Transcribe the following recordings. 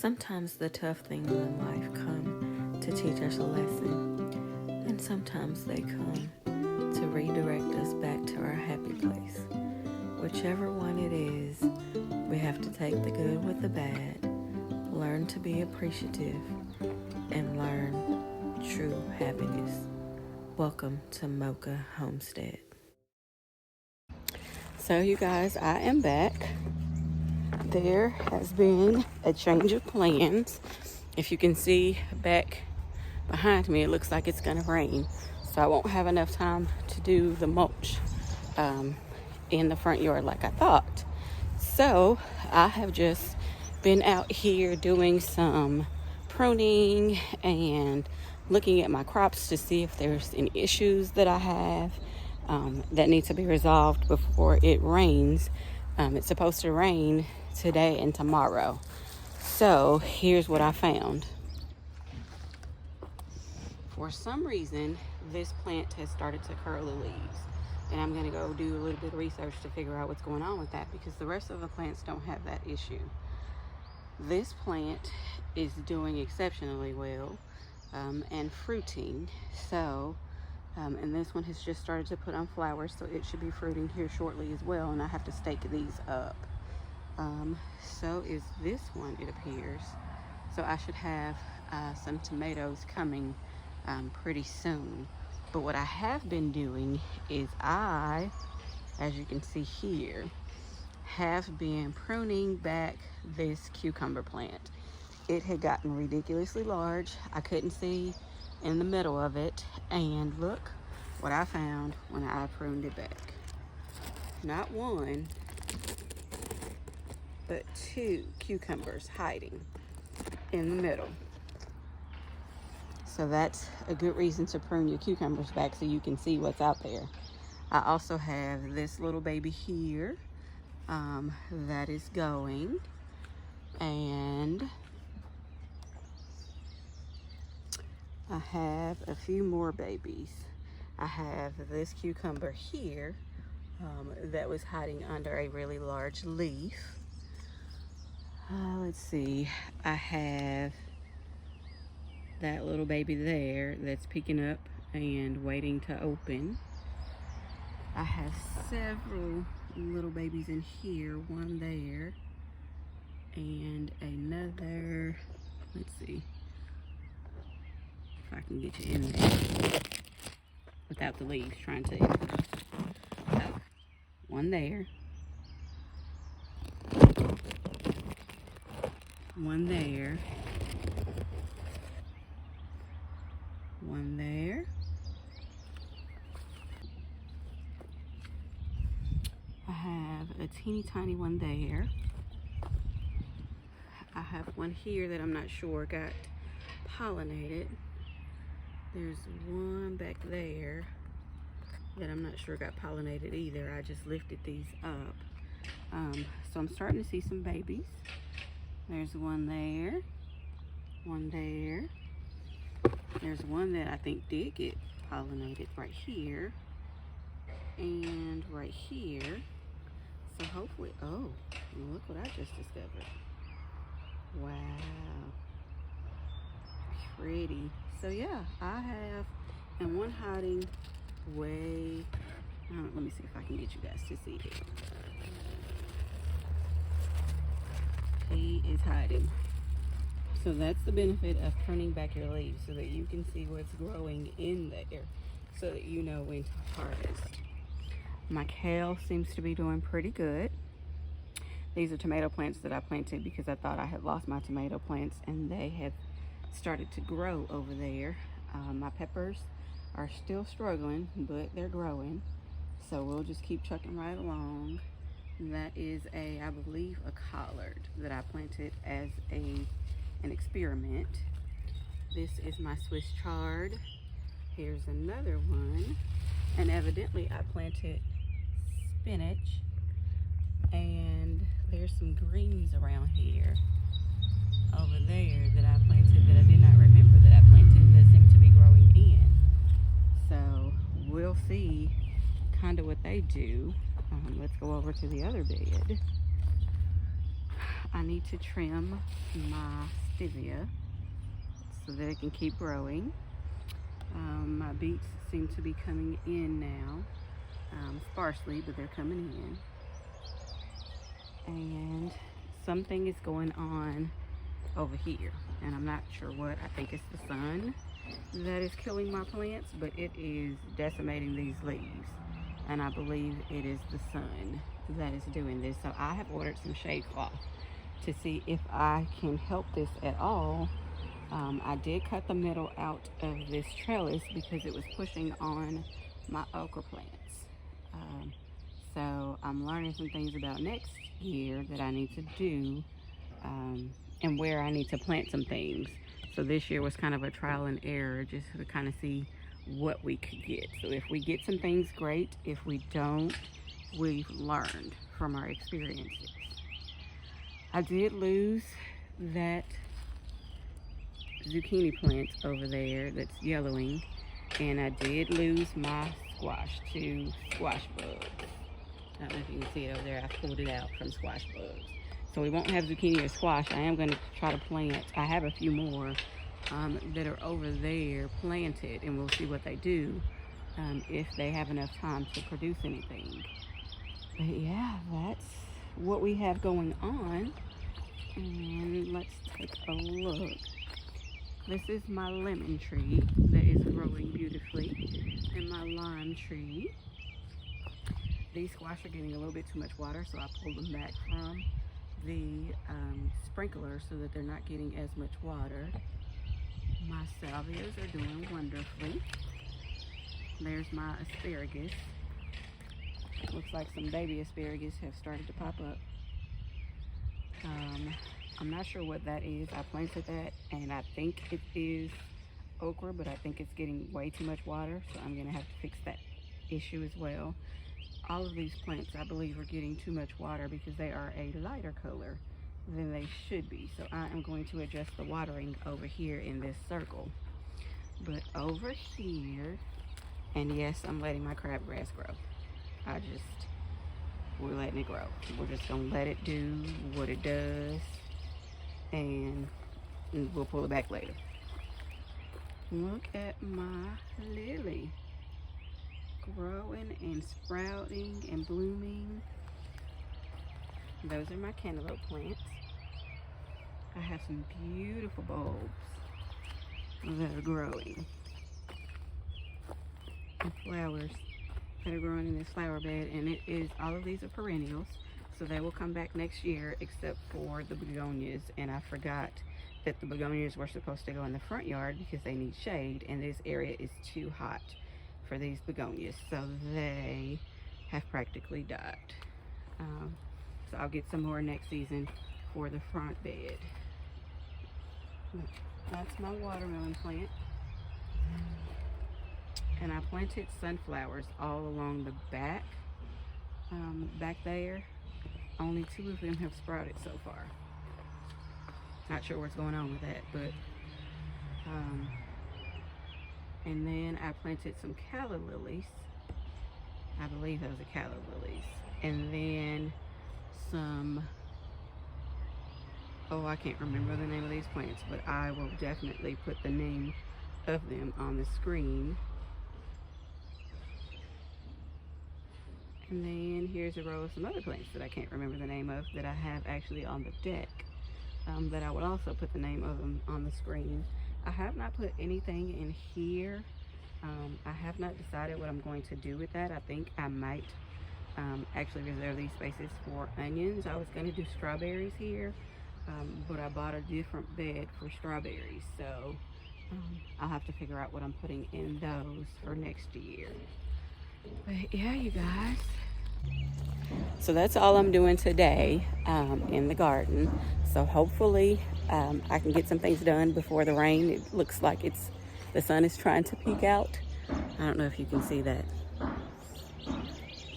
Sometimes the tough things in life come to teach us a lesson, and sometimes they come to redirect us back to our happy place. Whichever one it is, we have to take the good with the bad, learn to be appreciative, and learn true happiness. Welcome to Mocha Homestead. So you guys, I am back. There has been a change of plans. If you can see back behind me, it looks like it's going to rain. So I won't have enough time to do the mulch in the front yard like I thought. So I have just been out here doing some pruning and looking at my crops to see if there's any issues that I have that need to be resolved before it rains. It's supposed to rain today and tomorrow. So here's what I found. For some reason, this plant has started to curl the leaves. And I'm going to go do a little bit of research to figure out what's going on with that, because the rest of the plants don't have that issue. This plant is doing exceptionally well and fruiting. So, and this one has just started to put on flowers, so it should be fruiting here shortly as well. And I have to stake these up. So is this one, it appears. So I should have some tomatoes coming pretty soon. But what I have been doing is I, as you can see here, have been pruning back this cucumber plant. It had gotten ridiculously large. I couldn't see in the middle of it. And look what I found when I pruned it back. Not one, but two cucumbers hiding in the middle. So that's a good reason to prune your cucumbers back so you can see what's out there. I also have this little baby here that is going, and I have a few more babies. I have this cucumber here that was hiding under a really large leaf. Let's see, I have that little baby there that's peeking up and waiting to open. I have several little babies in here, one there and another. Let's see if I can get you in there without the leaves trying to. So, one there, one there, one there, I have a teeny tiny one there, I have one here that I'm not sure got pollinated, there's one back there that I'm not sure got pollinated either. I just lifted these up. So I'm starting to see some babies. There's one there, one there. There's one that I think did get pollinated right here and right here. So hopefully, oh, look what I just discovered. Wow, pretty. So yeah, I have, and one hiding way, let me see if I can get you guys to see it. He is hiding. So that's the benefit of pruning back your leaves, so that you can see what's growing in there, so that you know when to harvest. My kale seems to be doing pretty good. These are tomato plants that I planted because I thought I had lost my tomato plants, and they have started to grow over there. My peppers are still struggling, but they're growing. So we'll just keep chucking right along. That is I believe a collard that I planted as an experiment. This is my Swiss chard. Here's another one. And evidently I planted spinach, and there's some greens around here over there that I planted that I did not remember that I planted that seem to be growing in. So we'll see kind of what they do. Let's go over to the other bed. I need to trim my stevia so that it can keep growing. My beets seem to be coming in now, sparsely, but they're coming in. And something is going on over here, and I'm not sure what. I think it's the sun that is killing my plants, but it is decimating these leaves, and I believe it is the sun that is doing this. So I have ordered some shade cloth to see if I can help this at all. I did cut the middle out of this trellis because it was pushing on my okra plants. So I'm learning some things about next year that I need to do, and where I need to plant some things. So this year was kind of a trial and error, just to kind of see what we could get. So if we get some things, great. If we don't, we've learned from our experiences. I did lose that zucchini plant over there that's yellowing, and I did lose my squash to squash bugs. I don't know if you can see it over there. I pulled it out from squash bugs. So we won't have zucchini or squash. I am going to try to plant. I have a few more that are over there planted, and we'll see what they do, if they have enough time to produce anything. But yeah, that's what we have going on. And let's take a look. This is my lemon tree that is growing beautifully, and my lime tree. These squash are getting a little bit too much water, so I pulled them back from the sprinkler so that they're not getting as much water. My salvias are doing wonderfully. There's my asparagus. Looks like some baby asparagus have started to pop up. I'm not sure what that is. I planted that, and I think it is okra, but I think it's getting way too much water, so I'm going to have to fix that issue as well. All of these plants, I believe, are getting too much water because they are a lighter color than they should be. So I am going to adjust the watering over here in this circle. But over here, and yes, I'm letting my crabgrass grow. We're letting it grow. We're just gonna let it do what it does, and we'll pull it back later. Look at my lily, growing and sprouting and blooming. Those are my cantaloupe plants. I have some beautiful bulbs that are growing, and flowers that are growing in this flower bed, and all of these are perennials, so they will come back next year, except for the begonias. And I forgot that the begonias were supposed to go in the front yard because they need shade, and this area is too hot for these begonias, so they have practically died. So I'll get some more next season for the front bed. That's my watermelon plant. And I planted sunflowers all along the back there. Only 2 of them have sprouted so far. Not sure what's going on with that, but and then I planted some calla lilies. I believe those are calla lilies. And then some, I can't remember the name of these plants, but I will definitely put the name of them on the screen. And then here's a row of some other plants that I can't remember the name of that I have actually on the deck, that I would also put the name of them on the screen. I have not put anything in here. I have not decided what I'm going to do with that. I think I might actually reserve these spaces for onions. I was going to do strawberries here, but I bought a different bed for strawberries, so I'll have to figure out what I'm putting in those for next year. But yeah, you guys, so that's all I'm doing today in the garden. So hopefully I can get some things done before the rain. It looks like the sun is trying to peek out. I don't know if you can see that,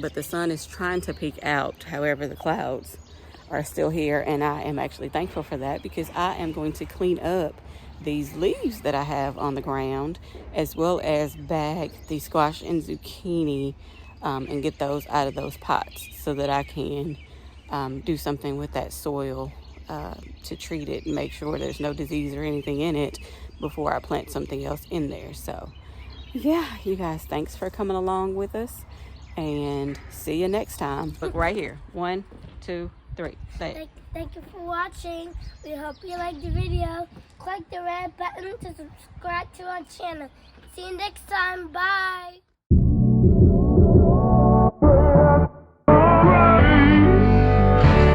but the sun is trying to peek out. However, the clouds are still here, and I am actually thankful for that because I am going to clean up these leaves that I have on the ground, as well as bag the squash and zucchini and get those out of those pots so that I can do something with that soil to treat it and make sure there's no disease or anything in it before I plant something else in there. So yeah, you guys, thanks for coming along with us, and see you next time. Look right here. 1, 2, 3. Thank you for watching. We hope you liked the video. Click the red button to subscribe to our channel. See you next time. Bye.